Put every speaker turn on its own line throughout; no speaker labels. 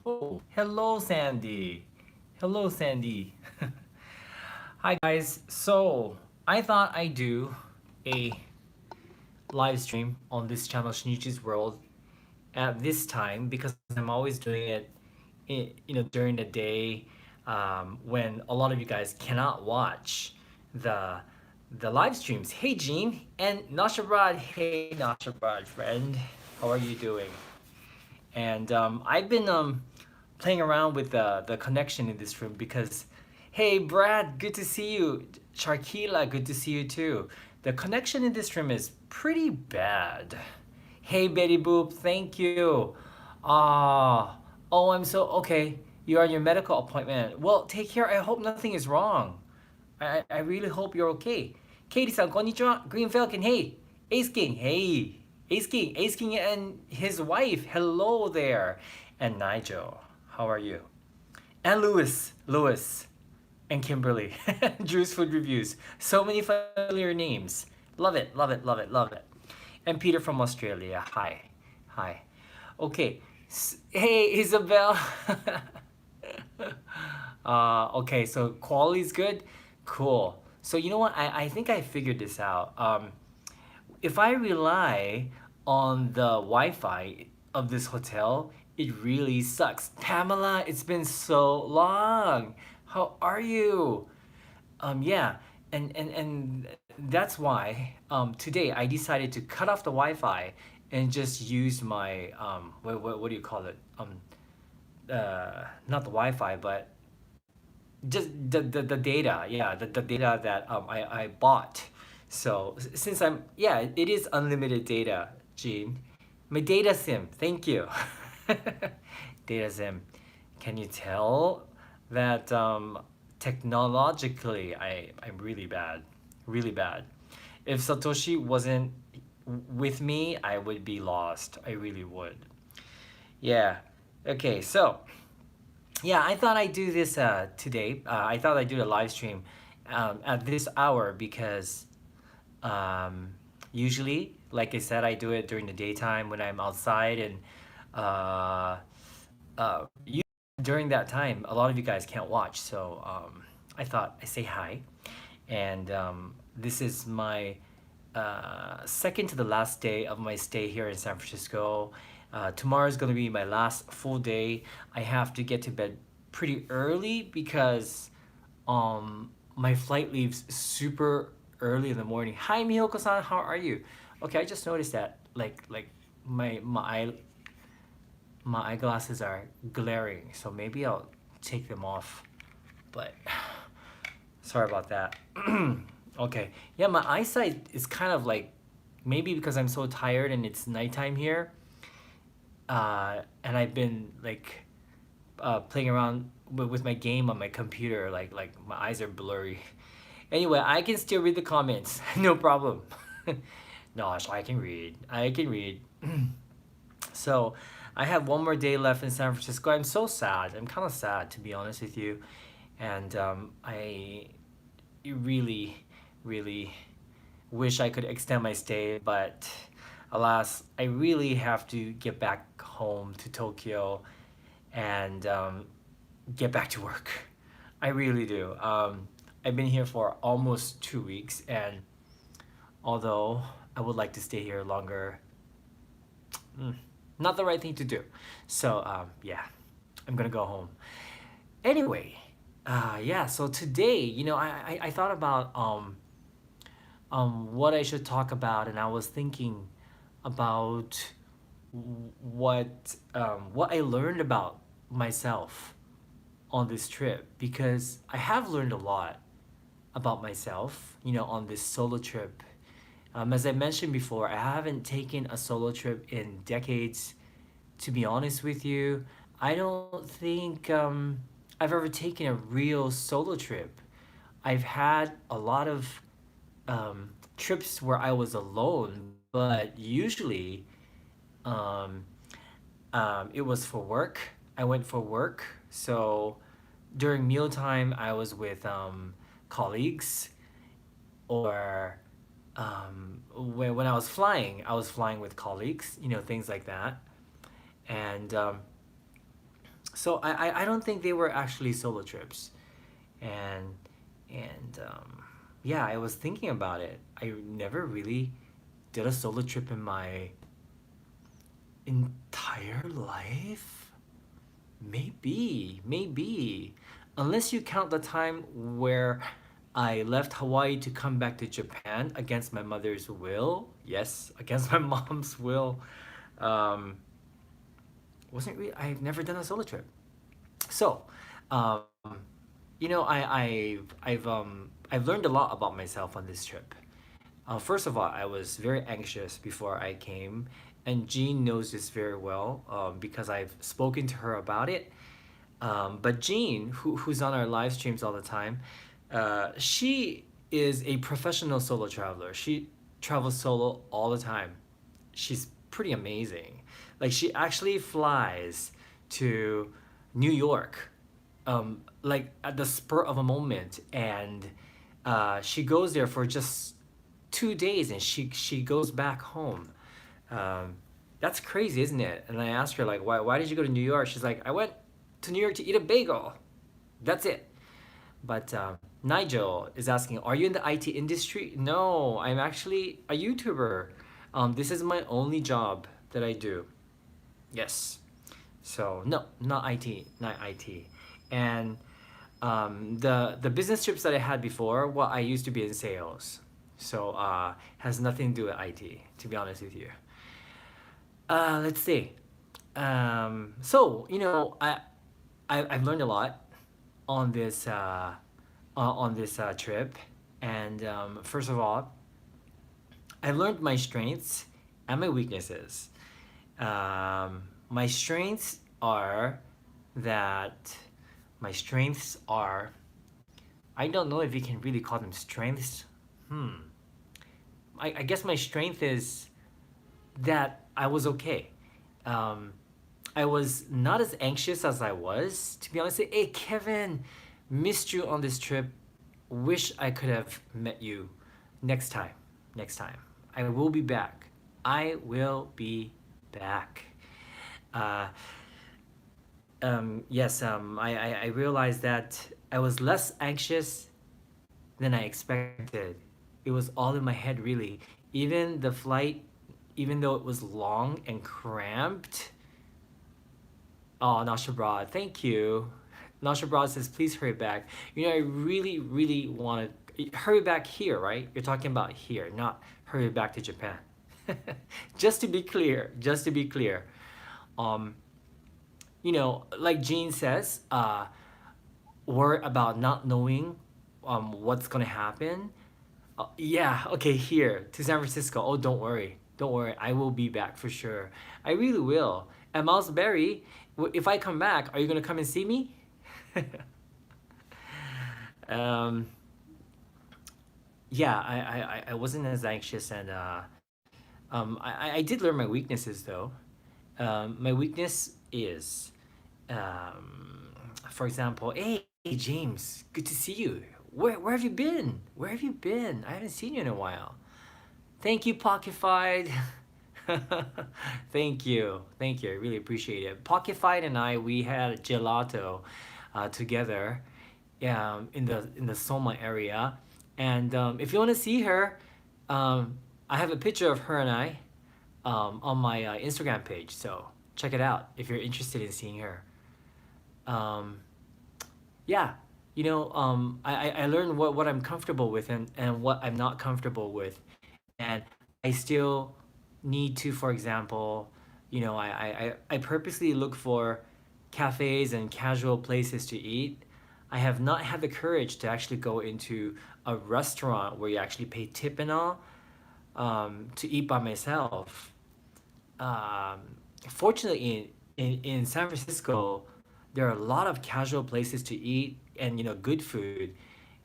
Oh, hello, Sandy. Hello, Sandy. Hi, guys. So, I thought I'd do a live stream on this channel, Shinichi's World, at this time because I'm always doing it, during the day when a lot of you guys cannot watch the live streams. Hey, Gene and Nashabrad. Hey, Nashabrad, friend. How are you doing? And I've been playing around with the connection in this room because, hey, Brad, good to see you. Sharkila, good to see you too. The connection in this room is pretty bad. Hey, Betty Boop, thank you. Oh, I'm so okay. You're on your medical appointment. Well, take care. I hope nothing is wrong. I really hope you're okay. Katie-san, konnichiwa. Green Falcon, hey. Ace King, hey. Ace King and his wife, hello there. And Nigel, how are you? And Lewis, and Kimberly. Drew's Food Reviews. So many familiar names. Love it, love it, love it, love it. And Peter from Australia, hi. Hi. Okay, hey, Isabel. Okay, so quality's good. Cool. So you know what? I think I figured this out. If I rely on the Wi-Fi of this hotel, it really sucks. Pamela, it's been so long. How are you? Yeah, and that's why today I decided to cut off the Wi-Fi and just use my what do you call it? Not the Wi-Fi, but just the data. Yeah, the data that I bought. So since I'm yeah, it is unlimited data, Gene. My data sim. Thank you. Data sim. Can you tell that technologically I'm really bad, really bad. If Satoshi wasn't with me, I would be lost. I really would. Yeah. Okay. So yeah, I thought I'd do this today. I thought I'd do the live stream at this hour because um, usually, like I said, I do it during the daytime when I'm outside, and uh, you during that time, a lot of you guys can't watch. So I thought I say hi, and this is my second to the last day of my stay here in San Francisco. Tomorrow is going to be my last full day. I have to get to bed pretty early because my flight leaves super early in the morning. Hi, Miyoko-san, how are you? Okay, I just noticed that like my eyeglasses are glaring, so maybe I'll take them off. But sorry about that. Okay, yeah, my eyesight is kind of like maybe because I'm so tired and it's nighttime here, and I've been like playing around with my game on my computer. Like my eyes are blurry. Anyway, I can still read the comments. No problem. Nosh, I can read. I can read. So, I have one more day left in San Francisco. I'm so sad. I'm kind of sad to be honest with you, and I really, really wish I could extend my stay, but alas, I really have to get back home to Tokyo and get back to work. I really do. I've been here for almost 2 weeks, and although I would like to stay here longer, mm, not the right thing to do. So, yeah, I'm gonna go home. Anyway, yeah, so today, I thought about what I should talk about, and I was thinking about what I learned about myself on this trip because I have learned a lot about myself, on this solo trip. As I mentioned before, I haven't taken a solo trip in decades. To be honest with you, I don't think I've ever taken a real solo trip. I've had a lot of trips where I was alone, but usually um, it was for work. I went for work. So during mealtime, I was with colleagues, or when I was flying with colleagues, things like that. And So I don't think they were actually solo trips. And yeah, I was thinking about it. I never really did a solo trip in my entire life. Maybe. Unless you count the time where I left Hawaii to come back to Japan against my mother's will. Yes, against my mom's will. Um, wasn't really. I've never done a solo trip. So, um, I've learned a lot about myself on this trip. First of all, I was very anxious before I came, and Jean knows this very well because I've spoken to her about it. But Jean, who's on our live streams all the time, she is a professional solo traveler. She travels solo all the time. She's pretty amazing. Like she actually flies to New York, like at the spur of a moment, and she goes there for just 2 days, and she goes back home. Um, that's crazy, isn't it? And I asked her like, why did you go to New York? She's like, I went to New York to eat a bagel. That's it. But Nigel is asking, are you in the IT industry? No, I'm actually a YouTuber. This is my only job that I do. Yes. So no, not IT, not IT. And the business trips that I had before, well, I used to be in sales, so has nothing to do with IT. To be honest with you. Let's see. So I've learned a lot on this trip, and first of all, I've learned my strengths and my weaknesses. My strengths are that my strengths are, I don't know if you can really call them strengths. Hmm. I guess my strength is that I was okay. Um, I was not as anxious as I was, to be honest. Hey, Kevin, missed you on this trip. Wish I could have met you next time. Next time. I will be back. I will be back. Uh, yes, I realized that I was less anxious than I expected. It was all in my head, really. Even the flight, even though it was long and cramped. Oh, Nashabra, thank you. Nashabra says, please hurry back. I really, really want to hurry back here, right? You're talking about here, not hurry back to Japan. Just to be clear, um, like Jean says, worry about not knowing what's gonna happen. Yeah, okay, here to San Francisco. Oh, don't worry. I will be back for sure. I really will. And Miles Berry, if I come back, are you gonna come and see me? um, yeah, I wasn't as anxious, and I did learn my weaknesses though. My weakness is, um, for example, hey James, good to see you. Where have you been? Where have you been? I haven't seen you in a while. Thank you, Pockified. Thank you. I really appreciate it. Pockified and I, we had gelato together, in the Soma area, and if you want to see her, I have a picture of her and I on my Instagram page. So check it out if you're interested in seeing her. Um, yeah, I learned what I'm comfortable with, and what I'm not comfortable with, and I still need to, for example, I purposely look for cafes and casual places to eat. I have not had the courage to actually go into a restaurant where you actually pay tip and all, to eat by myself. Um, Fortunately, in San Francisco, there are a lot of casual places to eat, and good food,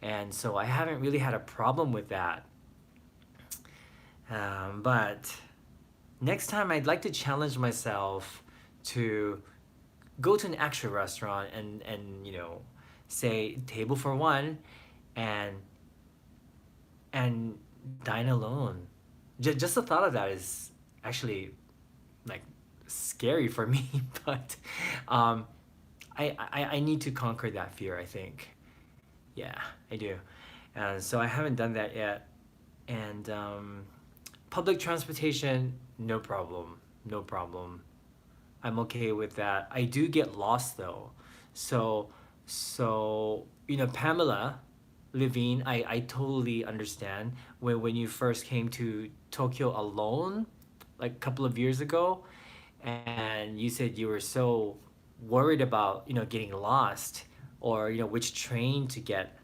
and so I haven't really had a problem with that. But next time, I'd like to challenge myself to go to an actual restaurant, and say table for one, and and dine alone. Just the thought of that is actually like scary for me, but um, I need to conquer that fear, I think. Yeah, I do. And so I haven't done that yet. And public transportation, no problem. No problem. I'm okay with that. I do get lost though. So Pamela Levine, I totally understand when you first came to Tokyo alone, like a couple of years ago, and you said you were so worried about, getting lost, or, which train to get.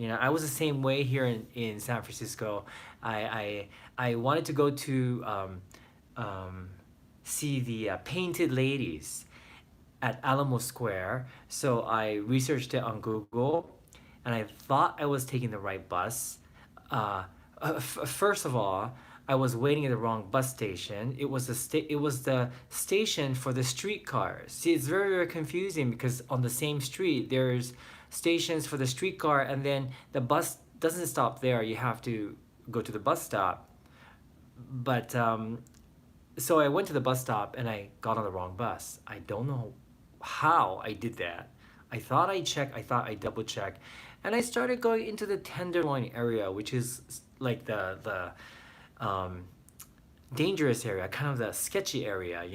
I was the same way here in San Francisco. I wanted to go to um, see the painted ladies at Alamo Square. So I researched it on Google, and I thought I was taking the right bus. Uh, First of all, I was waiting at the wrong bus station. It was the station for the streetcars. See, it's very, very confusing because on the same street there's stations for the streetcar, and then the bus doesn't stop there. You have to go to the bus stop. But so I went to the bus stop and I got on the wrong bus. I don't know how I did that. I thought I checked, I thought I double checked, and I started going into the Tenderloin area, which is like the dangerous area, kind of the sketchy area.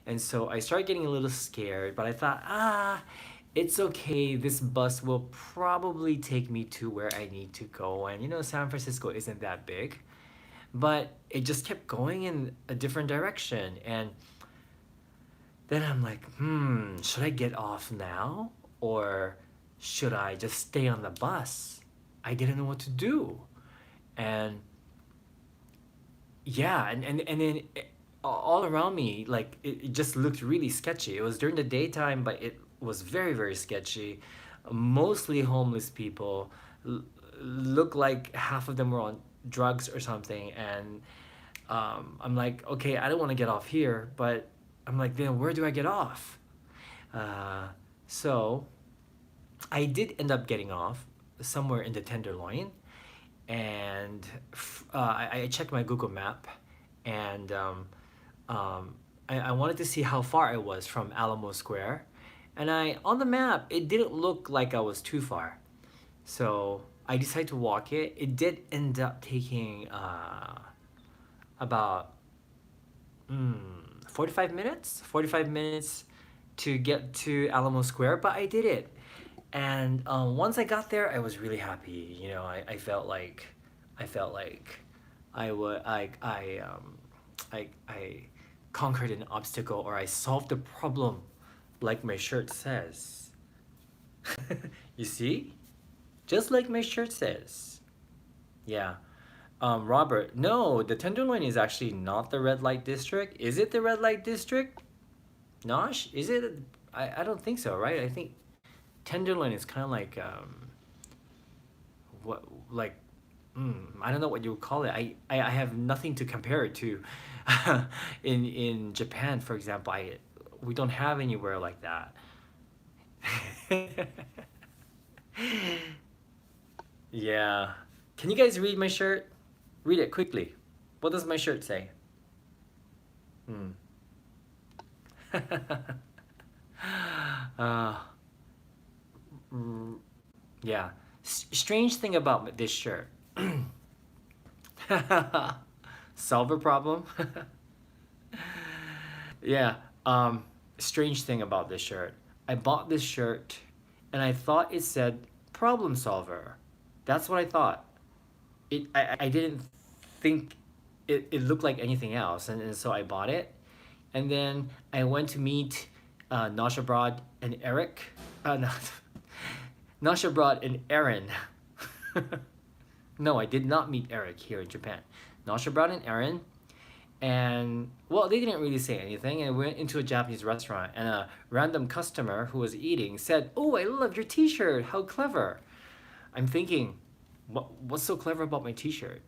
And so I started getting a little scared, but I thought, it's okay. This bus will probably take me to where I need to go. And San Francisco isn't that big, but it just kept going in a different direction. And then I'm like, should I get off now? Or should I just stay on the bus? I didn't know what to do. And yeah, and then all around me, like, it just looked really sketchy. It was during the daytime, but it was very, very sketchy. Mostly homeless people. Looked like half of them were on drugs or something. And I'm like, okay, I don't want to get off here, but I'm like, then where do I get off? So I did end up getting off somewhere in the Tenderloin, and I checked my Google map, and I wanted to see how far I was from Alamo Square, and on the map it didn't look like I was too far, so I decided to walk it. It did end up taking about 45 minutes to get to Alamo Square, but I did it. And once I got there, I was really happy. I felt like I would I conquered an obstacle, or I solved a problem, like my shirt says. You see? Just like my shirt says. Yeah. Robert, no, the Tenderloin is actually not the red light district. Is it the red light district? Nosh? Is it? I don't think so, right? I think Tenderloin is kind of like what like I don't know what you would call it. I have nothing to compare it to. In Japan, for example, we don't have anywhere like that. Yeah. Can you guys read my shirt? Read it quickly. What does my shirt say? uh, yeah. Strange thing about this shirt. Solve a problem. Yeah. Strange thing about this shirt. I bought this shirt and I thought it said problem solver. That's what I thought. I didn't think it looked like anything else, and so I bought it. And then I went to meet Nashabrod and Eric. Not Nashabrod and Aaron. No, I did not meet Eric here in Japan. Nashabrod and Aaron. And, well, they didn't really say anything. And we went into a Japanese restaurant, and a random customer who was eating said, "Oh, I love your t-shirt. How clever." I'm thinking, what's so clever about my t-shirt?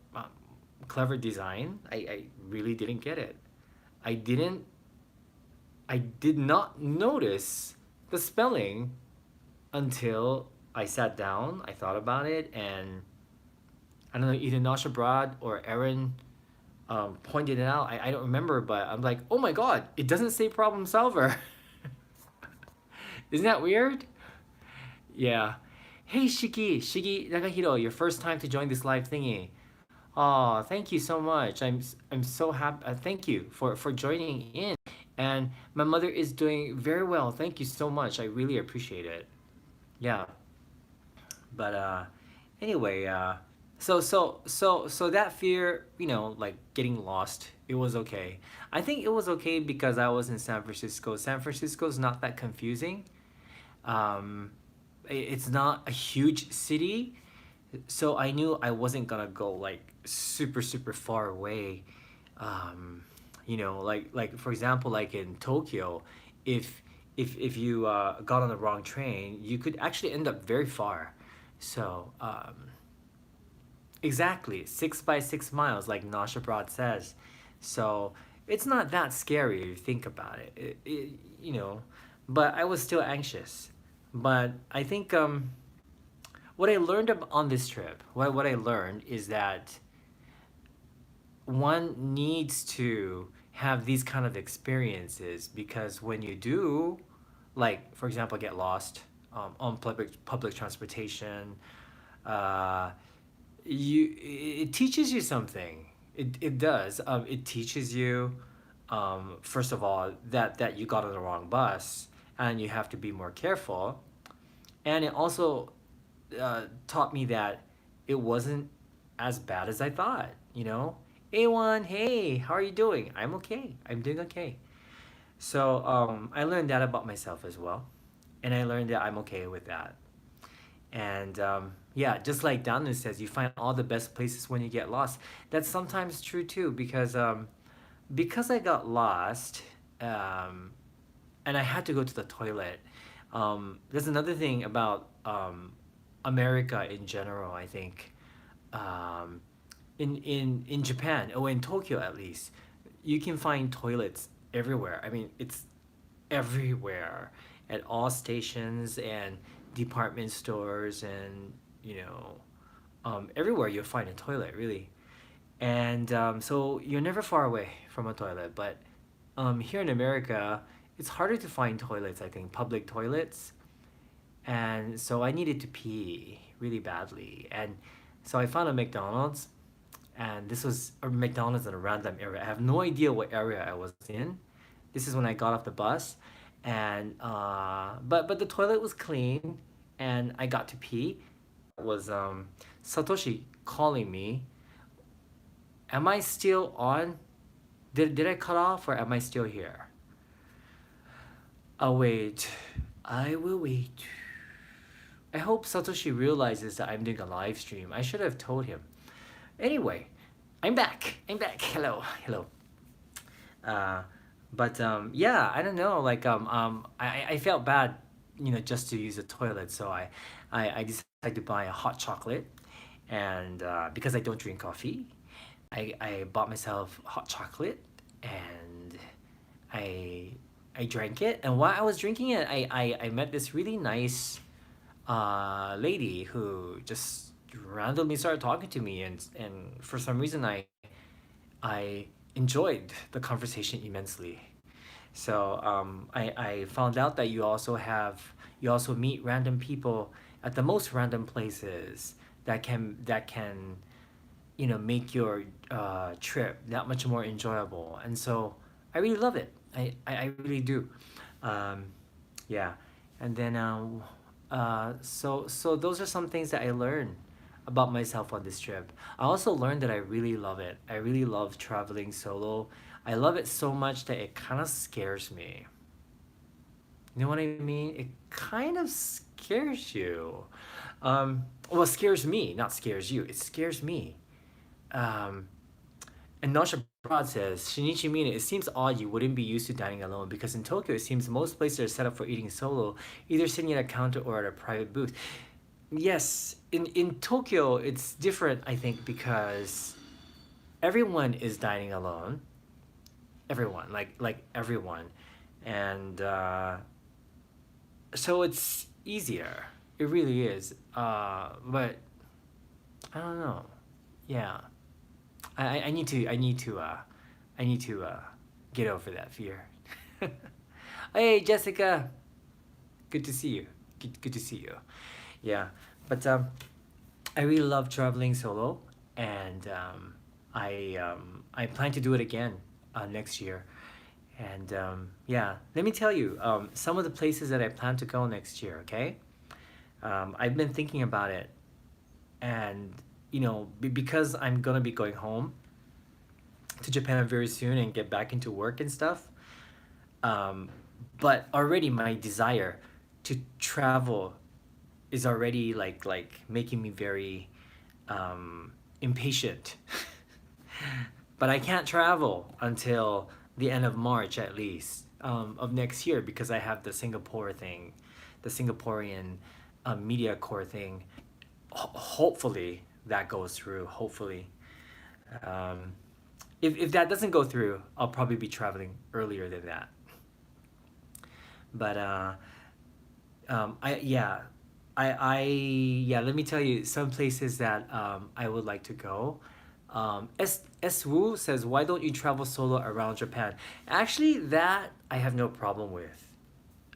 Clever design? I really didn't get it. I did not notice the spelling until I sat down, I thought about it, and I don't know, either Nasha Brad or Aaron pointed it out. I don't remember, but I'm like, oh my god, it doesn't say problem solver. Isn't that weird? Yeah. Hey, Shiki Nakahiro, your first time to join this live thingy. Oh, thank you so much. I'm so happy. Thank you for joining in. And my mother is doing very well. Thank you so much. I really appreciate it. Yeah. But anyway, so that fear, like getting lost, it was okay. I think it was okay because I was in San Francisco. San Francisco's not that confusing. Um, it's not a huge city, so I knew I wasn't gonna go like super far away. Um, like for example, like in Tokyo, if if you got on the wrong train, you could actually end up very far. So exactly 6 by 6 miles, like Nasha Broad says. So it's not that scary if you think about it. You know, but I was still anxious. But I think what I learned on this trip, what I learned is that one needs to have these kind of experiences because when you do, like for example, get lost on public transportation, uh, it teaches you something. It does. It teaches you, first of all, that you got on the wrong bus and you have to be more careful, and it also taught me that it wasn't as bad as I thought. A1, hey, how are you doing? I'm okay. I'm doing okay. So I learned that about myself as well, and I learned that I'm okay with that. And yeah, just like Danu says, you find all the best places when you get lost. That's sometimes true too, because I got lost, um, and I had to go to the toilet. There's another thing about America in general. I think um, in Japan, or in Tokyo at least, you can find toilets everywhere. I mean, it's everywhere at all stations and department stores, and everywhere you'll find a toilet really. And so you're never far away from a toilet. But here in America, it's harder to find toilets, I think, public toilets. And so I needed to pee really badly, and so I found a McDonald's, and this was a McDonald's in a random area. I have no idea what area I was in. This is when I got off the bus, and but the toilet was clean, and I got to pee. Was Satoshi calling me? Am I still on? Did I cut off, or am I still here? I'll wait. I will wait. I hope Satoshi realizes that I'm doing a live stream. I should have told him. Anyway, I'm back. I'm back. Hello. Hello. Uh, but yeah, I don't know. Like I felt bad, just to use the toilet. So I decided to buy a hot chocolate, and because I don't drink coffee, I bought myself hot chocolate, and I I drank it. And while I was drinking it, I met this really nice lady who just randomly started talking to me, and for some reason I enjoyed the conversation immensely. So I found out that you also meet random people at the most random places that can make your trip that much more enjoyable. And so I really love it. I really do. Um, yeah, and then so those are some things that I learned about myself on this trip. I also learned that I really love it. I really love traveling solo. I love it so much that it kind of scares me. You know what I mean? It kind of scares you. Well, it scares me, not scares you. It scares me. Um, and Nasha Broad says, Shinichi Mina, it seems odd you wouldn't be used to dining alone because in Tokyo it seems most places are set up for eating solo, either sitting at a counter or at a private booth. Yes, in Tokyo it's different, I think, because everyone is dining alone. Everyone, like everyone, and so it's easier. It really is. But I don't know. Yeah, I need to get over that fear. Hey, Jessica. Good to see you. Good to see you. Yeah, but I really love traveling solo, and I plan to do it again next year. And yeah, let me tell you some of the places that I plan to go next year. Okay, I've been thinking about it, and because I'm gonna be going home to Japan very soon and get back into work and stuff. Um, but already my desire to travel is already making me very impatient. But I can't travel until the end of March at least of next year because I have the Singapore thing, the Singaporean media core thing. Hopefully that goes through. Hopefully. Um, if that doesn't go through, I'll probably be traveling earlier than that. But I yeah, yeah. Let me tell you some places that I would like to go. S Wu says, "Why don't you travel solo around Japan?" Actually, that I have no problem with.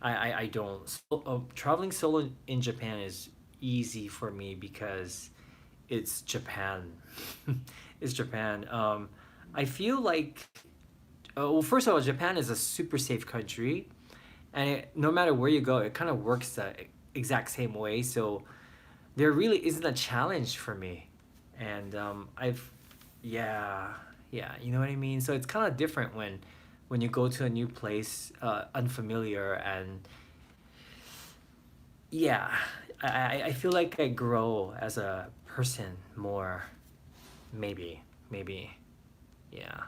I don't. Traveling solo in Japan is easy for me because it's Japan. It's Japan. I feel like, well, first of all, Japan is a super safe country, and no matter where you go, it kind of works the exact same way. So there really isn't a challenge for me, and yeah, yeah, you know what I mean. So it's kind of different when you go to a new place, unfamiliar, and yeah, I feel like I grow as a person more. Maybe, yeah.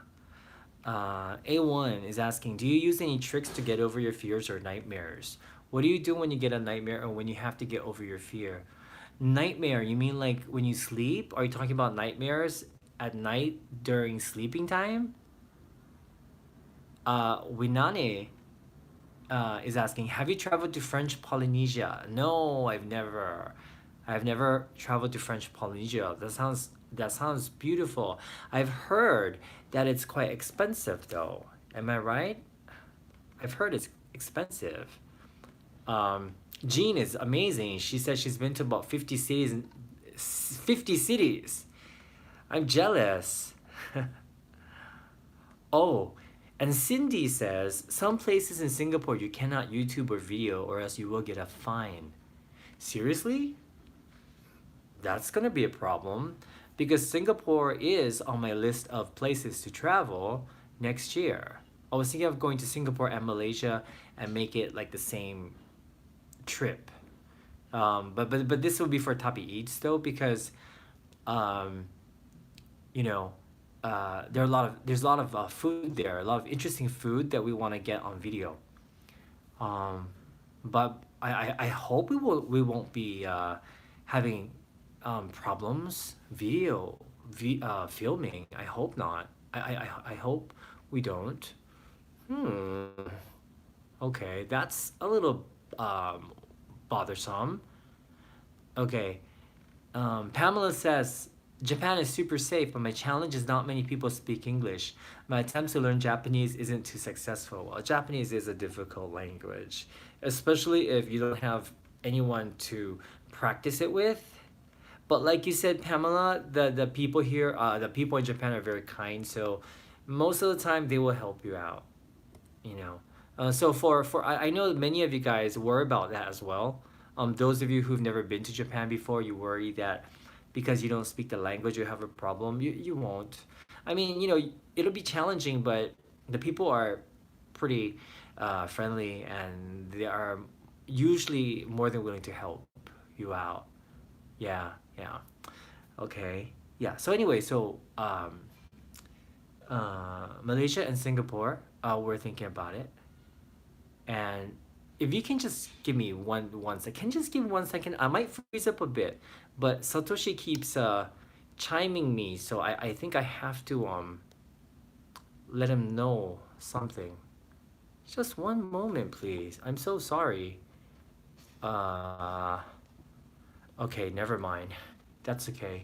A1 is asking, do you use any tricks to get over your fears or nightmares? What do you do when you get a nightmare or when you have to get over your fear? Nightmare, you mean like when you sleep? Are you talking about nightmares at night during sleeping time? Winane is asking, have you traveled to French Polynesia? No, I've never traveled to French Polynesia. That sounds beautiful. I've heard that it's quite expensive though. Am I right? I've heard it's expensive. Um, Jean is amazing. She says she's been to about 50 cities. 50 cities. I'm jealous. Oh, and Cindy says some places in Singapore you cannot YouTube or video or else you will get a fine. Seriously? That's gonna be a problem because Singapore is on my list of places to travel next year. I was thinking of going to Singapore and Malaysia and make it like the same trip. But this will be for Tapi Eats though because um, you know there's a lot of food there, a lot of interesting food that we want to get on video. Um, but I hope we won't be having problems filming. I hope not. I hope we don't. Hmm. Okay, that's a little bothersome. Okay. Pamela says Japan is super safe, but my challenge is not many people speak English. My attempts to learn Japanese isn't too successful. Well, Japanese is a difficult language, especially if you don't have anyone to practice it with. But like you said, Pamela, the people here, the people in Japan are very kind. So most of the time they will help you out. You know. So I know many of you guys worry about that as well. Those of you who've never been to Japan before, you worry that because you don't speak the language, you have a problem. You won't. I mean, it'll be challenging, but the people are pretty friendly and they are usually more than willing to help you out. Yeah, yeah. Okay. Yeah. So anyway, Malaysia and Singapore, we're thinking about it. And if you can just give me one second, can you just give me 1 second? I might freeze up a bit, but Satoshi keeps chiming me, so I think I have to let him know something. Just one moment, please. I'm so sorry. Uh, okay, never mind. That's okay.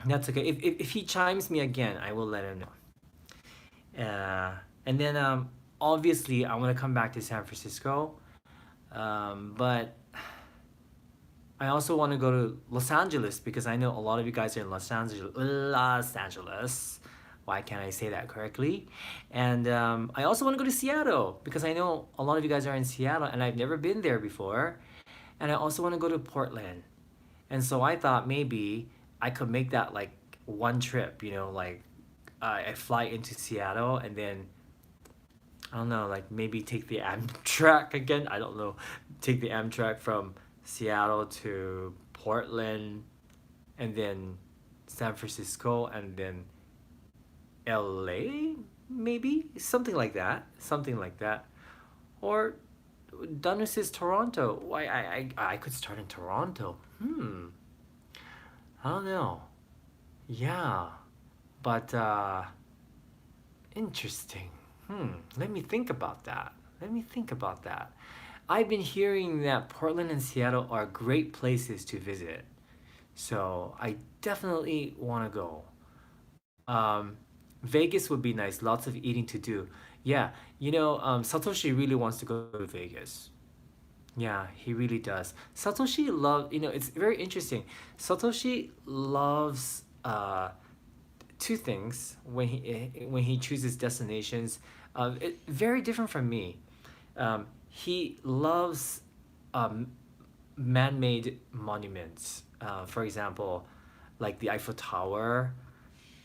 That's okay. If he chimes me again, I will let him know. And then obviously I want to come back to San Francisco. But I also want to go to Los Angeles because I know a lot of you guys are in Los Angeles. Los Angeles. Why can't I say that correctly? And I also want to go to Seattle because I know a lot of you guys are in Seattle and I've never been there before. And I also want to go to Portland. And so I thought maybe I could make that like one trip, like I fly into Seattle and then I don't know, like maybe take the Amtrak again. I don't know, take the Amtrak from Seattle to Portland, and then San Francisco, and then LA, maybe something like that, something like that. Or Dunus is Toronto. Why I could start in Toronto. I don't know. Yeah, but interesting. Let me think about that. Let me think about that. I've been hearing that Portland and Seattle are great places to visit. So I definitely want to go. Um, Vegas would be nice. Lots of eating to do. Yeah, Satoshi really wants to go to Vegas. Yeah, he really does. Satoshi it's very interesting. Satoshi loves two things when he chooses destinations. Very different from me. He loves um, man-made monuments. For example, like the Eiffel Tower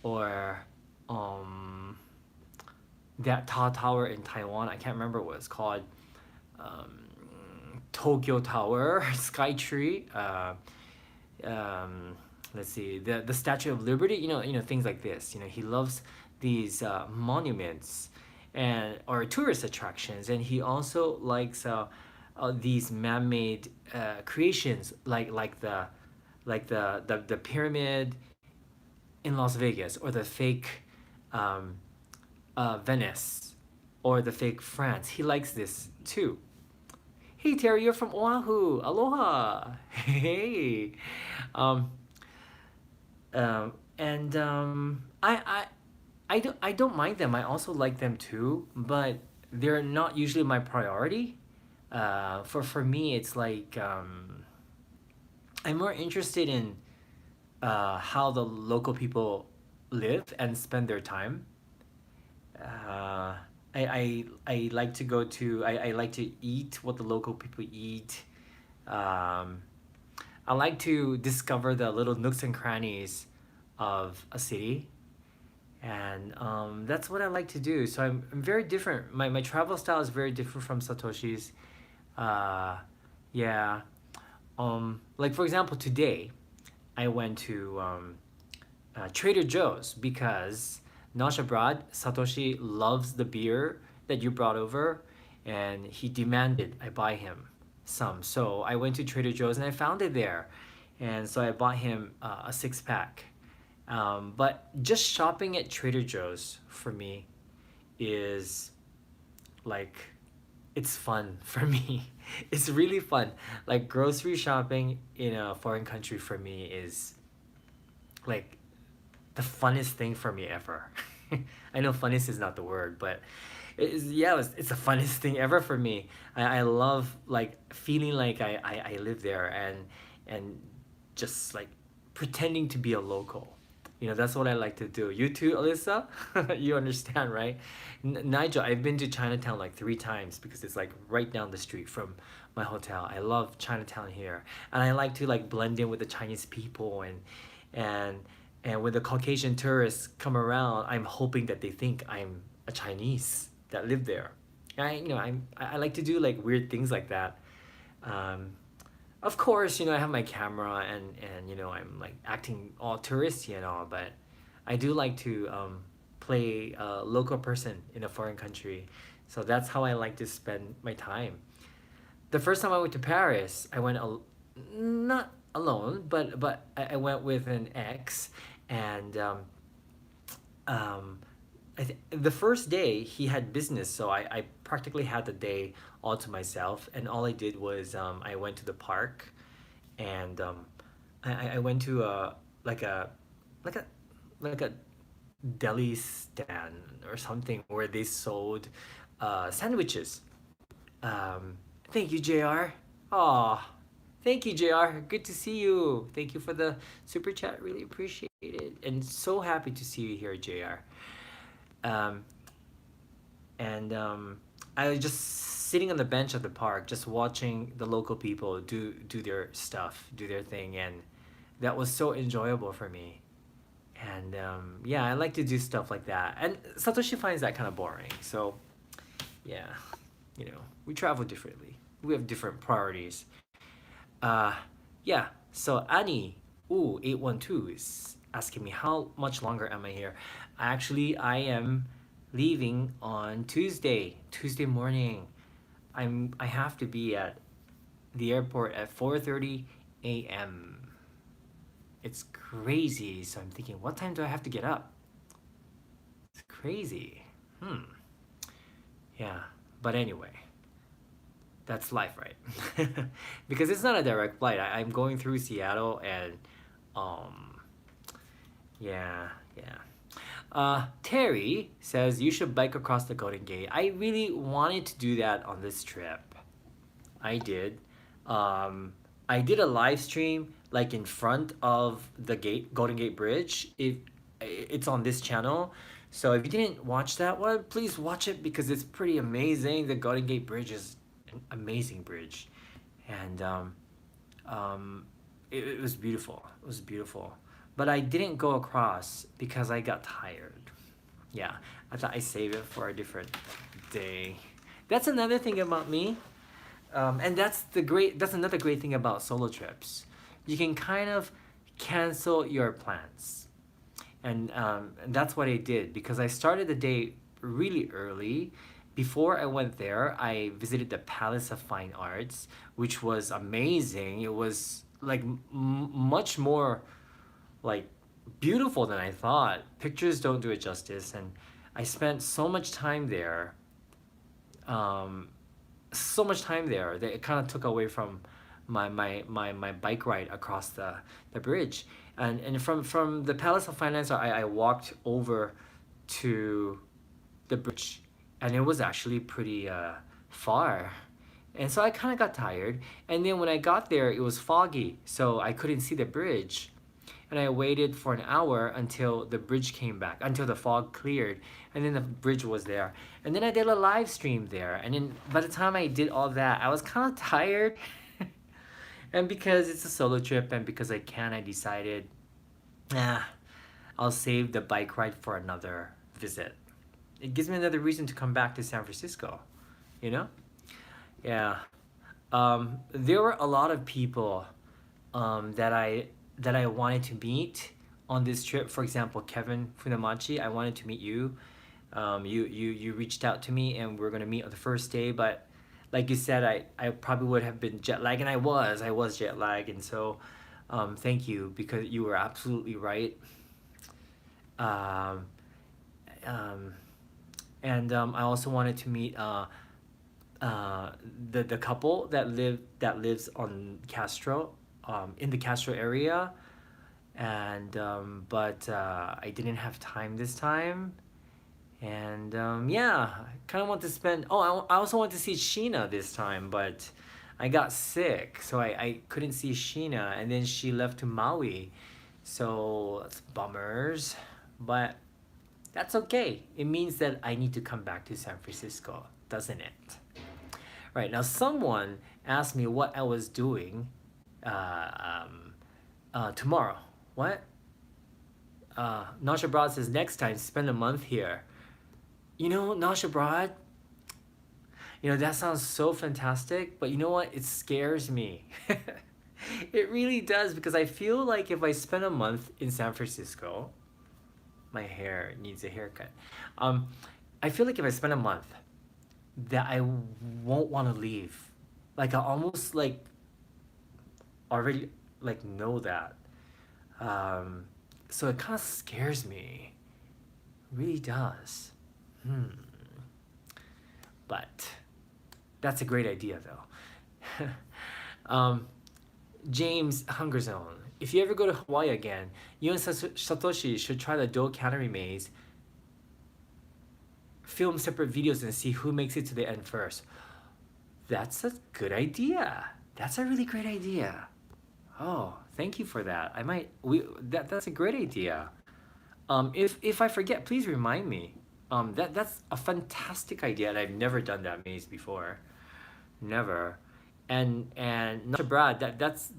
or um, that tall tower in Taiwan. I can't remember what it's called. Um, Tokyo Tower, Skytree. Um, let's see, the Statue of Liberty. Things like this. He loves these monuments and or tourist attractions, and he also likes these man-made creations like the pyramid in Las Vegas or the fake um, Venice or the fake France. He likes this too. Hey Terry, you're from Oahu. Aloha. Hey. Um, and I don't mind them. I also like them too, but they're not usually my priority. For me, it's like I'm more interested in how the local people live and spend their time. Uh, I like to go to I like to eat what the local people eat. Um, I like to discover the little nooks and crannies of a city, and that's what I like to do. So I'm very different. My travel style is very different from Satoshi's. Uh, yeah. Like for example, today I went to Trader Joe's because Nosh Abroad, Satoshi loves the beer that you brought over, and he demanded I buy him some. So I went to Trader Joe's and I found it there, and so I bought him a 6 pack. But just shopping at Trader Joe's for me is like it's fun for me. It's really fun. Like grocery shopping in a foreign country for me is like the funnest thing for me ever. I know funnest is not the word, but it's the funnest thing ever for me. I love like feeling like I live there and just like pretending to be a local. That's what I like to do. You too, Alyssa? You understand, right? Nigel, I've been to Chinatown like 3 times because it's like right down the street from my hotel. I love Chinatown here. And I like to like blend in with the Chinese people and and when the Caucasian tourists come around, I'm hoping that they think I'm a Chinese that live there. I like to do like weird things like that. Um, of course, I have my camera and I'm like acting all touristy and all, but I do like to play a local person in a foreign country. So that's how I like to spend my time. The first time I went to Paris, I went not alone, but I went with an ex, and um, the first day he had business, so I practically had the day all to myself, and all I did was I went to the park, and I went to like a like a deli stand or something where they sold sandwiches, Thank you, JR. Aw, thank you, JR. Good to see you. Thank you for the super chat. Really appreciate it. And so happy to see you here, JR. Um, and I was just sitting on the bench at the park, just watching the local people do their stuff, do their thing, and that was so enjoyable for me. And yeah, I like to do stuff like that. And Satoshi finds that kind of boring. So yeah, we travel differently. We have different priorities. Uh, yeah. So Annie, 812 is asking me how much longer am I here? Actually, I am leaving on Tuesday morning. I have to be at the airport at 4:30 a.m. It's crazy. So I'm thinking, what time do I have to get up? It's crazy. Yeah. But anyway, that's life, right? Because it's not a direct flight. I'm going through Seattle and um yeah, yeah. Terry says you should bike across the Golden Gate. I really wanted to do that on this trip. I did. Um, I did a live stream like in front of the Golden Gate Bridge. It's on this channel. So if you didn't watch that one, please watch it because it's pretty amazing. The Golden Gate Bridge is an amazing bridge, and it was beautiful. It was beautiful, but I didn't go across because I got tired. Yeah, I thought I save it for a different day. That's another thing about me. And that's another great thing about solo trips. You can kind of cancel your plans. And that's what I did because I started the day really early. Before I went there, I visited the Palace of Fine Arts, which was amazing. It was like much more like beautiful than I thought. Pictures don't do it justice, and I spent um, so much time there that it kind of took away from my bike ride across the bridge. And from the Palace of Finance, I walked over to the bridge, and it was actually pretty far. And so I kind of got tired. And then when I got there, it was foggy, so I couldn't see the bridge. And I waited for an hour until the bridge came back, until the fog cleared, and then the bridge was there. And then I did a live stream there. And then by the time I did all that, I was kind of tired. And because it's a solo trip and because I can, I decided, nah, I'll save the bike ride for another visit. It gives me another reason to come back to San Francisco, you know? Yeah. There were a lot of people that I wanted to meet on this trip. For example, Kevin Funamachi, I wanted to meet you. You reached out to me and we are gonna meet on the first day, but like you said, I probably would have been jet lagged, and I was jet lagged, and so thank you because you were absolutely right. Um, um, and I also wanted to meet the couple that lives on Castro, in the Castro area, and but I didn't have time this time, and yeah, I kind of want to spend. Oh, I also want to see Sheena this time, but I got sick, so I couldn't see Sheena, and then she left to Maui, so that's bummers, but that's okay. It means that I need to come back to San Francisco, doesn't it? Right, now someone asked me what I was doing tomorrow. What? Nasha Broad says next time spend a month here. Nasha Broad, that sounds so fantastic, but you know what? It scares me. It really does, because I feel like if I spend a month in San Francisco, my hair needs a haircut. I feel like if I spend a month, that I won't want to leave. Like I almost like already like know that. So it kind of scares me. It really does. But that's a great idea though. James Hunger Zone. If you ever go to Hawaii again, you and Satoshi should try the Do Cannery Maze. Film separate videos and see who makes it to the end first. That's a good idea. That's a really great idea. Oh, thank you for that. I might we that's a great idea. If I forget, please remind me. That's a fantastic idea, and I've never done that maze before. Never. And not Brad, that's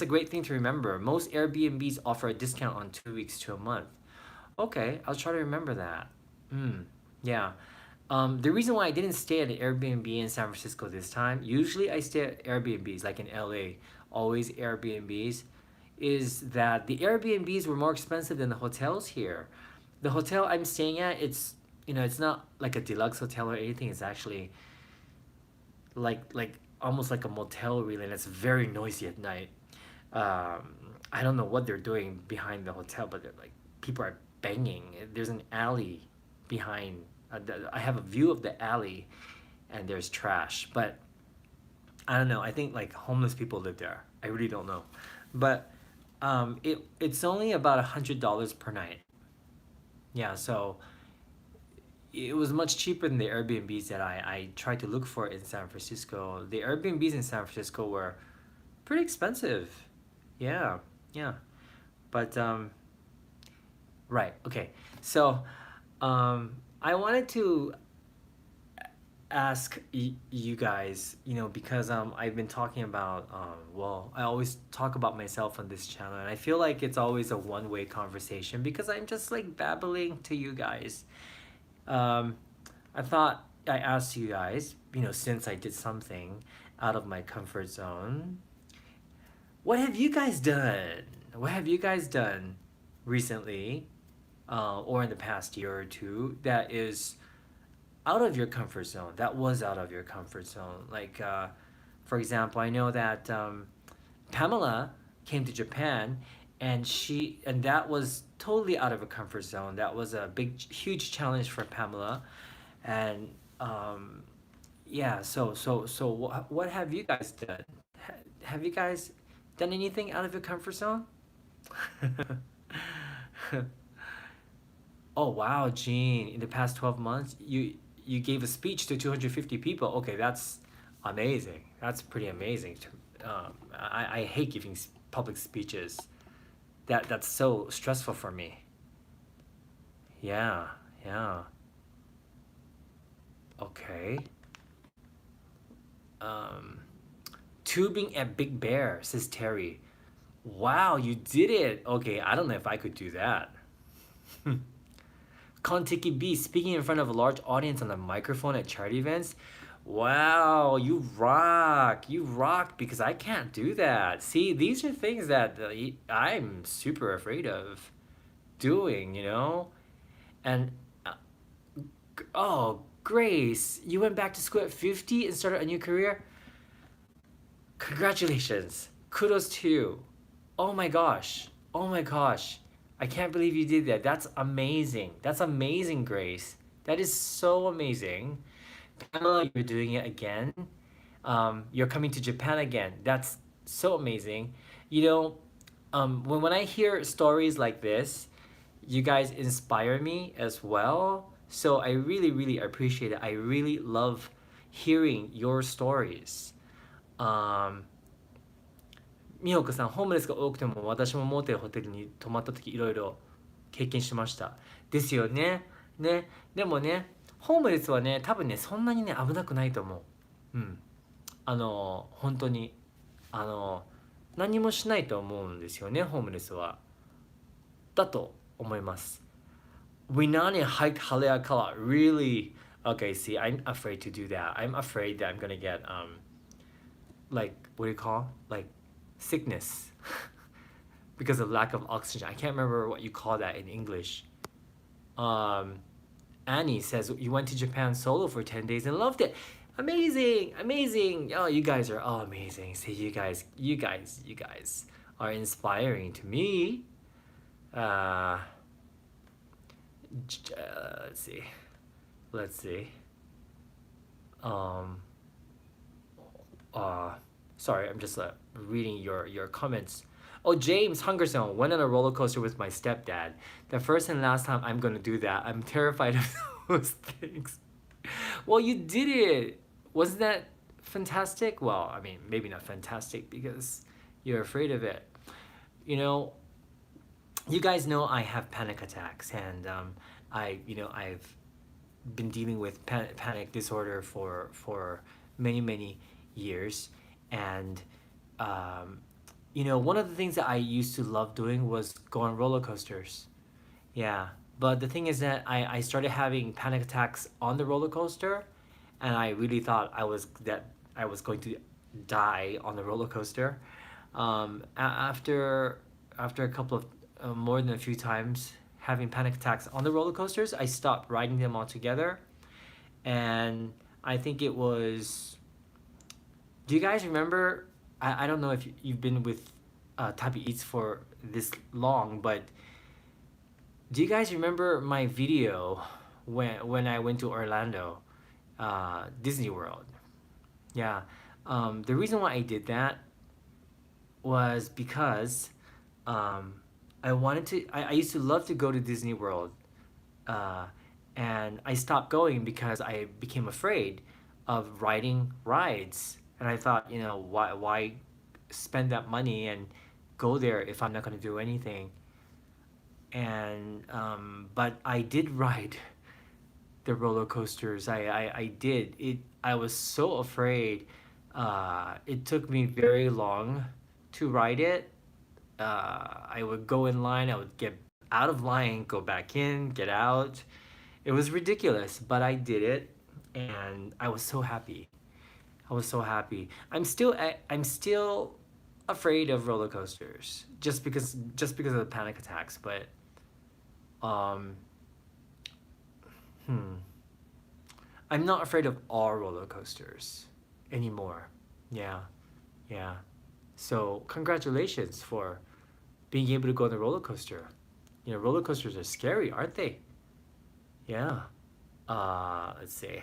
a great thing to remember. Most Airbnbs offer a discount on 2 weeks to a month. Okay, I'll try to remember that. Yeah. The reason why I didn't stay at an Airbnb in San Francisco this time, usually I stay at Airbnbs, like in LA, always Airbnbs, is that the Airbnbs were more expensive than the hotels here. The hotel I'm staying at, it's not like a deluxe hotel or anything. It's actually like almost like a motel really, and it's very noisy at night. I don't know what they're doing behind the hotel, but they're like people are banging. There's an alley behind. I have a view of the alley, and there's trash. But I don't know. I think like homeless people live there. I really don't know, but it's only about $100 per night. Yeah, so it was much cheaper than the Airbnbs that I tried to look for in San Francisco. The Airbnbs in San Francisco were pretty expensive. Yeah, yeah. But right, okay. So I wanted to ask you guys, because I've been talking about well, I always talk about myself on this channel, and I feel like it's always a one-way conversation because I'm just like babbling to you guys. um, I thought I asked you guys, since I did something out of my comfort zone, what have you guys done? What have you guys done recently, or in the past year or two, that is out of your comfort zone? That was out of your comfort zone. Like, for example, I know that Pamela came to Japan, and that was totally out of her comfort zone. That was a big, huge challenge for Pamela, and yeah. So what have you guys done? Have you guys done anything out of your comfort zone? Oh wow, Gene! In the past 12 months, you gave a speech to 250 people. Okay, that's amazing. That's pretty amazing. I hate giving public speeches. That's so stressful for me. Yeah, yeah. Okay. Um, Tubing at Big Bear, says Terry. Wow, you did it. Okay, I don't know if I could do that. Kontiki B, speaking in front of a large audience on a microphone at charity events. Wow, you rock. You rock because I can't do that. See, these are things that I'm super afraid of doing. And oh, Grace, you went back to school at 50 and started a new career? Congratulations. Kudos to you. Oh my gosh. Oh my gosh. I can't believe you did that. That's amazing. That's amazing, Grace. That is so amazing. Pamela, you're doing it again. You're coming to Japan again. That's so amazing. When I hear stories like this, you guys inspire me as well. So I really, really appreciate it. I really love hearing your stories. 美穂子さん、ホームレスが多くても私もモーテルホテルに泊まった時いろいろ経験しました。ですよね。ね。でもね、ホームレスはね、多分ね、そんなにね、危なくないと思う。うん。本当に、何もしないと思うんですよね、ホームレスは。だと思います。Winani hiked Haleakala. Really? Okay, see, I'm afraid to do that. I'm afraid that I'm gonna get, like, what do you call? Like, sickness. Because of lack of oxygen. I can't remember what you call that in English. Annie says, you went to Japan solo for 10 days and loved it. Amazing, amazing. Oh, you guys are all amazing. See, you guys are inspiring to me. Let's see. Sorry, I'm just reading your comments. Oh, James Hungerzone went on a roller coaster with my stepdad. The first and last time I'm gonna do that. I'm terrified of those things. Well, you did it. wasn't that fantastic? Well, I mean, maybe not fantastic because you're afraid of it. You know, you guys know I have panic attacks, and I've been dealing with panic disorder for many years, and um, one of the things that I used to love doing was go on roller coasters. Yeah, but the thing is that I started having panic attacks on the roller coaster, and I really thought I was going to die on the roller coaster. After a couple of more than a few times having panic attacks on the roller coasters, I stopped riding them altogether, and I think it was. Do you guys remember? I don't know if you've been with Tabi Eats for this long, but do you guys remember my video when I went to Orlando, Disney World? Yeah. The reason why I did that was because um, I wanted to. I used to love to go to Disney World, uh, and I stopped going because I became afraid of riding rides, and I thought, why spend that money and go there if I'm not going to do anything? And but I did ride the roller coasters. I did it. I was so afraid. It took me very long to ride it. I would go in line. I would get out of line, go back in, get out. It was ridiculous, but I did it, and I was so happy. I was so happy. I'm still afraid of roller coasters just because of the panic attacks, but um hmm I'm not afraid of all roller coasters anymore. Yeah, yeah. So congratulations for being able to go on the roller coaster. Roller coasters are scary, aren't they? Yeah. Let's see.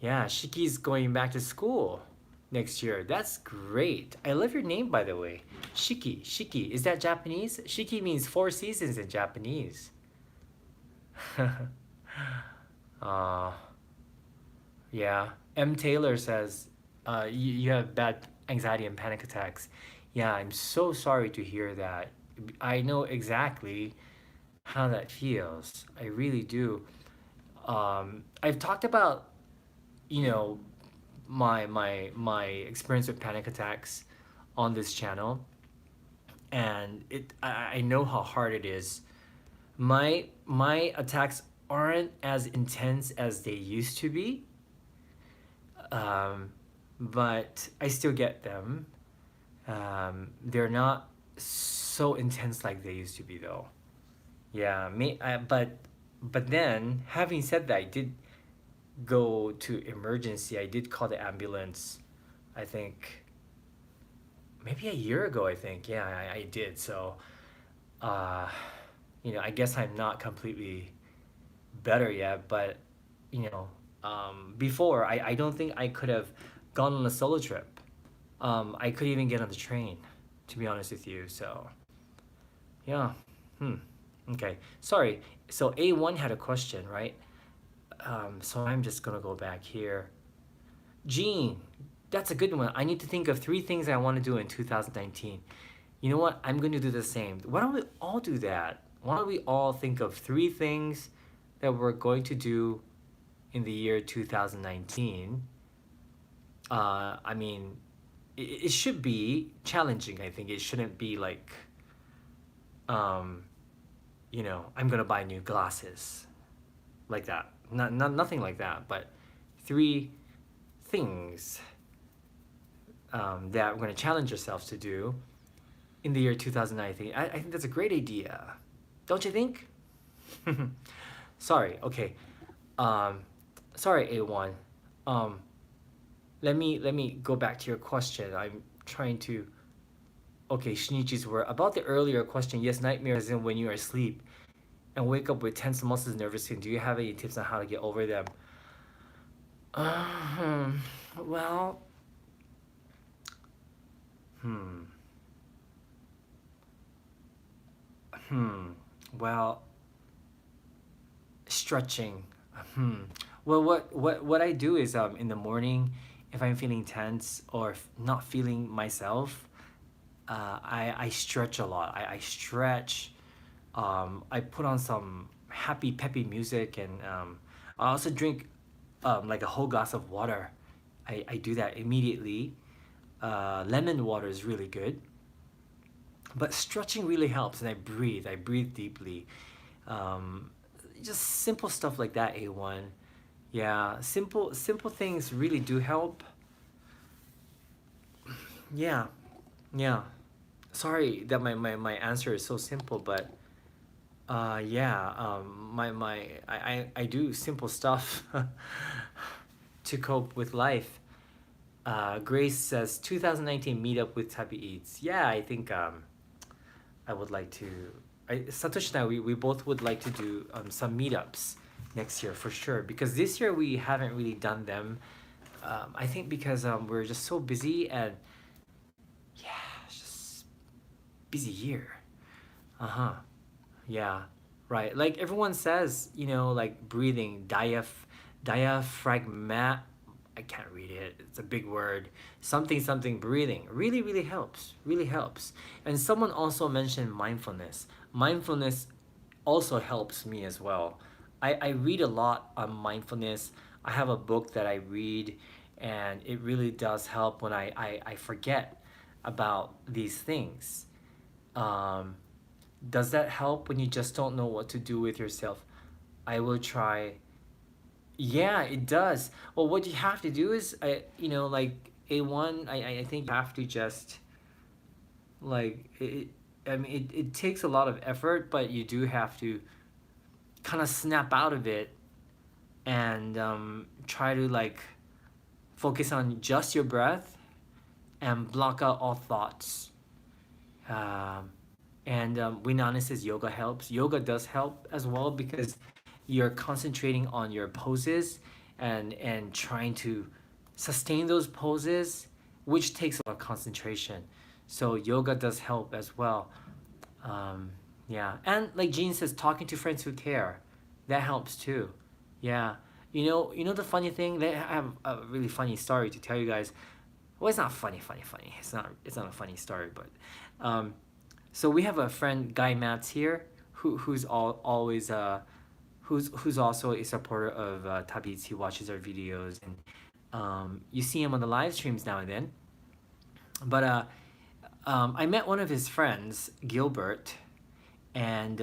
Yeah, Shiki's going back to school next year. That's great. I love your name, by the way. Shiki. Shiki. Is that Japanese? Shiki means 4 seasons in Japanese. uh, yeah. M. Taylor says, you have bad anxiety and panic attacks. Yeah, I'm so sorry to hear that. I know exactly how that feels. I really do. I've talked about, you know, my experience with panic attacks on this channel, and I know how hard it is. My attacks aren't as intense as they used to be, um, but I still get them. They're not so intense like they used to be though. Yeah, but then having said that, I did go to emergency. I did call the ambulance. I think maybe a year ago. I think yeah, I did. So, uh, I guess I'm not completely better yet, but before I don't think I could have gone on a solo trip. I couldn't even get on the train, to be honest with you. So yeah, hmm. Okay, sorry. So A1 had a question, right? So I'm just gonna go back here. Gene, that's a good one. I need to think of 3 things I want to do in 2019. You know what? I'm going to do the same. Why don't we all do that? Why don't we all think of 3 things that we're going to do in the year 2019? I mean, it should be challenging, I think. It shouldn't be like, um, I'm going to buy new glasses like that. Nothing like that, but 3 things that we're going to challenge ourselves to do in the year 2019. I think that's a great idea. Don't you think? Sorry, okay. Um, sorry, A1. Um, let me go back to your question. I'm trying to. Okay, Shinichi's word. About the earlier question, yes, nightmares in when you are asleep and wake up with tense muscles, nervous skin. Do you have any tips on how to get over them? Um, well, hmm, hmm. Well, stretching. Hmm. Well, what I do is in the morning, if I'm feeling tense or not feeling myself, I stretch a lot. I stretch. I put on some happy peppy music, and I also drink like a whole glass of water. I do that immediately. Lemon water is really good, but stretching really helps, and I breathe. I breathe deeply. Um, just simple stuff like that. A1. Yeah, simple things really do help. Yeah, yeah. Sorry that my answer is so simple, but yeah, I do simple stuff to cope with life. Grace says 2019 meetup with Tabi Eats. Yeah, I think I would like to. Satoshi and I, we both would like to do some meetups next year for sure, because this year we haven't really done them. I think because we're just so busy, and yeah, it's just busy year. Uh huh. Yeah, right. Like everyone says, like breathing, diaphragma. I can't read it. It's a big word. Something breathing really really helps. Really helps. And someone also mentioned mindfulness. Mindfulness also helps me as well. I read a lot on mindfulness. I have a book that I read, and it really does help when I forget about these things. Um, does that help when you just don't know what to do with yourself? I will try. Yeah, it does. Well, what you have to do is, like A1, I think you have to just, like, I mean, it takes a lot of effort, but you do have to kind of snap out of it and try to, like, focus on just your breath and block out all thoughts. Um, and Winana says yoga helps. Yoga does help as well because you're concentrating on your poses and trying to sustain those poses, which takes a lot of concentration. So yoga does help as well. Yeah, and like Jean says, talking to friends who care, that helps too. Yeah, you know the funny thing. They have a really funny story to tell you guys. Well, it's not funny. It's not a funny story, but um, so we have a friend, Guy Mats here, who's always who's also a supporter of Tabits. He watches our videos, and you see him on the live streams now and then. But I met one of his friends, Gilbert, and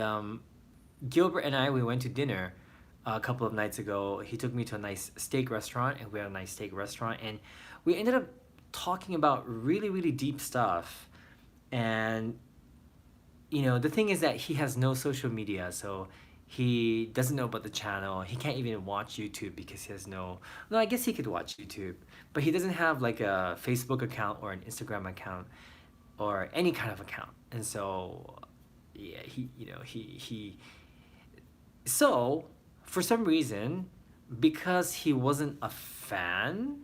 Gilbert and I, we went to dinner a couple of nights ago. He took me to a nice steak restaurant, and we had a nice steak restaurant, and we ended up talking about really really deep stuff. And the thing is that he has no social media, so he doesn't know about the channel. He can't even watch YouTube because he has no. No, I guess he could watch YouTube, but he doesn't have like a Facebook account or an Instagram account or any kind of account. And so, yeah, he. So, for some reason, because he wasn't a fan.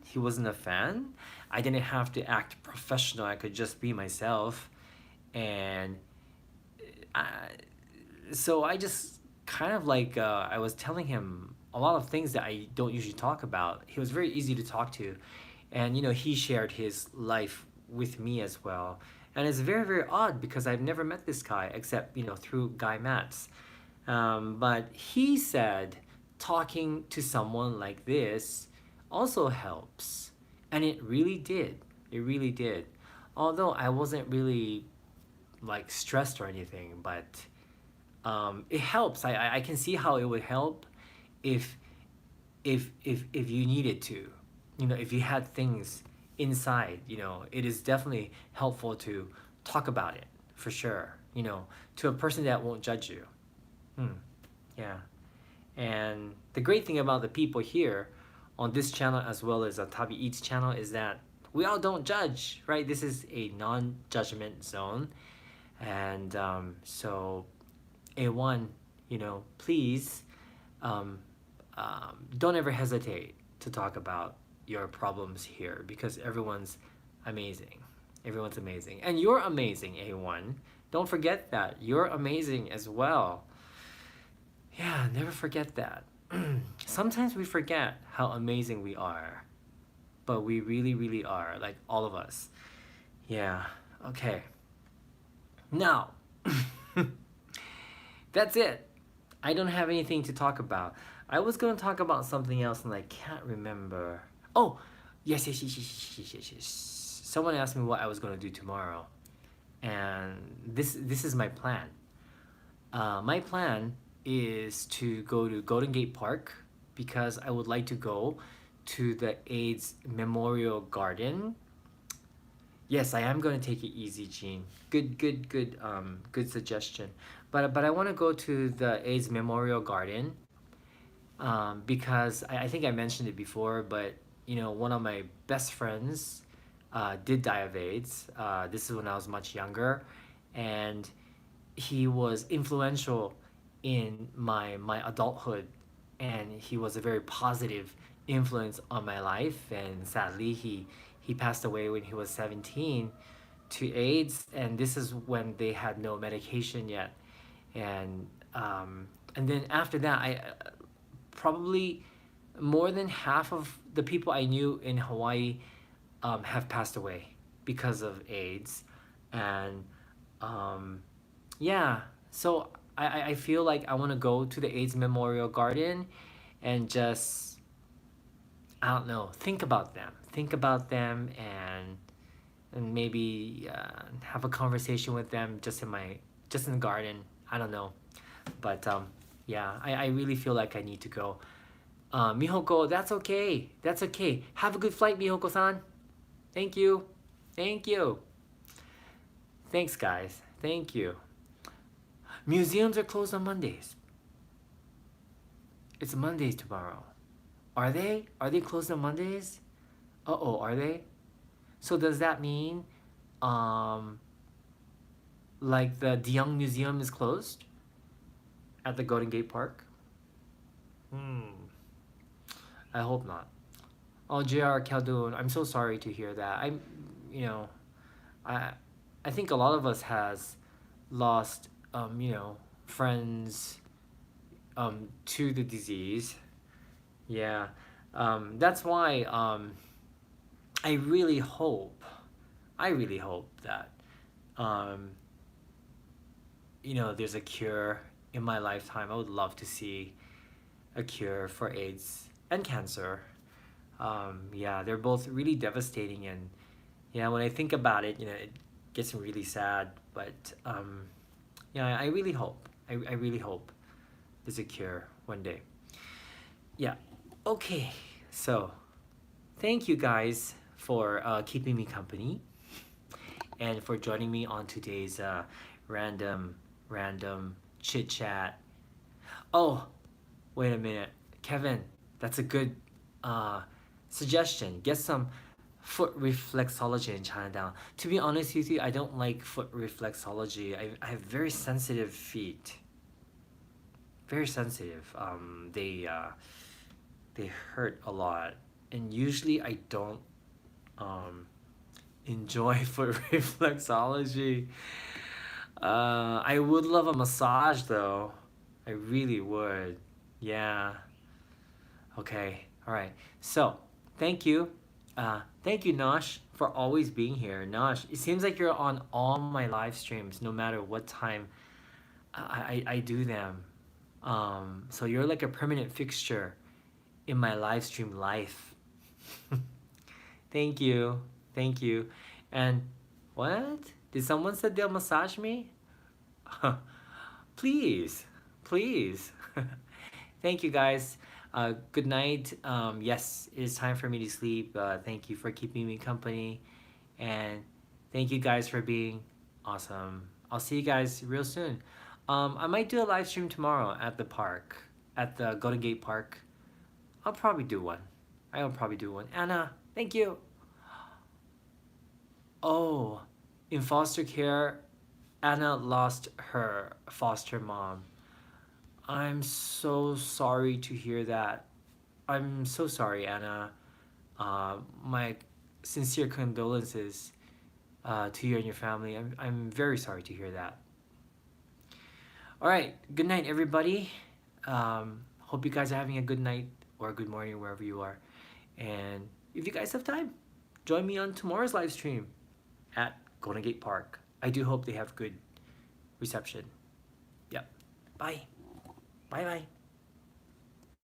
I didn't have to act professional. I could just be myself, and I, so I just kind of like I was telling him a lot of things that I don't usually talk about. He was very easy to talk to, and he shared his life with me as well. And it's very very odd because I've never met this guy except through Guy Mats. But he said talking to someone like this also helps, and it really did. It really did. Although I wasn't really like stressed or anything, but it helps. I can see how it would help if if you needed to, if you had things inside, it is definitely helpful to talk about it for sure, to a person that won't judge you. Yeah. And the great thing about the people here on this channel as well as Tabi Eats channel is that we all don't judge, right? This is a non-judgment zone. And so A1, please don't ever hesitate to talk about your problems here because everyone's amazing. Everyone's amazing. And you're amazing, A1. Don't forget that. You're amazing as well. Yeah, never forget that. sometimes we forget how amazing we are, but we really, really are, like all of us. Yeah, okay. Now, that's it. I don't have anything to talk about. I was gonna talk about something else and I can't remember. Oh, yes. Someone asked me what I was gonna do tomorrow, and this is my plan. My plan is to go to Golden Gate Park because I would like to go to the AIDS Memorial Garden. Yes, I am going to take it easy, Gene. Good suggestion. But I want to go to the AIDS Memorial Garden because I think I mentioned it before, but one of my best friends did die of AIDS. This is when I was much younger, and he was influential in my adulthood, and he was a very positive influence on my life. And sadly, he passed away when he was 17 to AIDS, and this is when they had no medication yet. And and then after that, I probably more than half of the people I knew in Hawaii have passed away because of AIDS, and yeah, so I feel like I want to go to the AIDS Memorial Garden and just, I don't know, think about them, and maybe have a conversation with them just in the garden. I don't know, but yeah, I really feel like I need to go. Mihoko, that's okay. Have a good flight, Mihoko-san. Thank you. Thank you. Thanks, guys. Thank you. Museums are closed on Mondays. It's Mondays tomorrow. Are they? Are they closed on Mondays? Uh-oh, are they? So does that mean like the DeYoung Museum is closed at the Golden Gate Park? I hope not. Oh, JR Caldoon, I'm so sorry to hear that. You know, I I think a lot of us has lost friends to the disease. Yeah. That's why I really hope that um, there's a cure in my lifetime. I would love to see a cure for AIDS and cancer. Yeah, they're both really devastating, and yeah, when I think about it, it gets really sad. But yeah, I really hope. I really hope there's a cure one day. Yeah. Okay. So, thank you guys for keeping me company and for joining me on today's random chit chat. Oh, wait a minute, Kevin. That's a good suggestion. Get some foot reflexology in Chinatown. To be honest with you, I don't like foot reflexology. I have very sensitive feet. Very sensitive. They hurt a lot, and usually I don't enjoy foot reflexology. I would love a massage though. I really would. Yeah. Okay. All right. So, thank you. Thank you, Nosh, for always being here. Nosh, it seems like you're on all my live streams, no matter what time I do them. So you're like a permanent fixture in my live stream life. Thank you. Thank you. And what? Did someone say they'll massage me? Please. Please. Thank you, guys. Good night. Yes, it is time for me to sleep. Thank you for keeping me company. And thank you guys for being awesome. I'll see you guys real soon. I might do a live stream tomorrow at the park, at the Golden Gate Park. I'll probably do one. I'll probably do one. Anna, thank you. Oh, in foster care, Anna lost her foster mom. I'm so sorry to hear that. I'm so sorry, Anna. My sincere condolences to you and your family. I'm very sorry to hear that. All right, good night, everybody. Hope hope you guys are having a good night or a good morning wherever you are. And if you guys have time, join me on tomorrow's live stream at Golden Gate Park. I do hope they have good reception. Yep. Bye. Bye bye.